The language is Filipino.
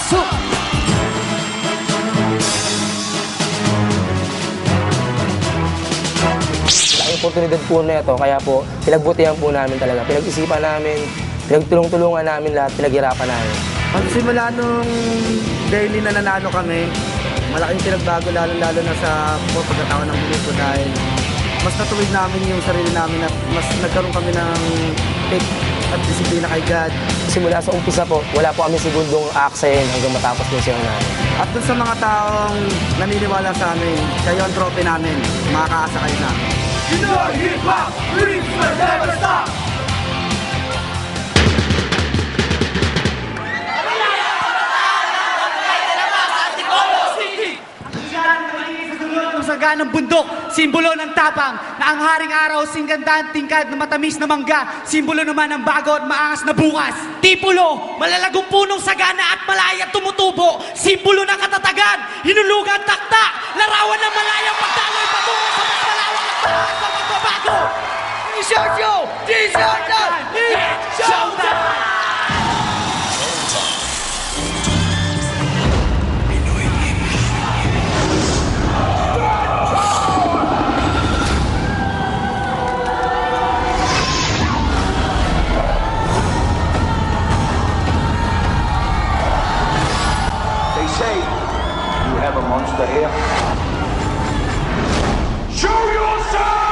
Pasok! Laking oportunidad po na ito, kaya po pinagbutihan po namin talaga. Pinag-isipan namin, pinagtulong-tulungan namin lahat, pinaghirapan namin. Pagsimula nung daily na nanalo kami, malaking pinagbago lalo-lalo na sa pagkatao ng grupo dahil mas natuwid namin yung sarili namin at mas nagkaroon kami ng faith at disiplina kay God. Simula sa umpisa po, wala po kami segundong aaksayin hanggang matapos po siya namin. At dun sa mga taong naniniwala sa amin, kayo ang trophy namin, makakaasa kayo na. Pinoy Hip Hop Dreams will never stop! Saganang bundok, simbolo ng tapang na ang haring araw, singgandaan, tingkad na matamis na mangga, simbolo naman ng bago at maangas na bukas. Tipulo, malalagong punong sagana at malaya tumutubo, simbolo ng katatagan, hinulugan takta, larawan ng malayang pagdaloy patungo sa mas malawak at malakas na pagbabago. Isergio, Isergio, it's showtime! Say, you have a monster here. Show yourself!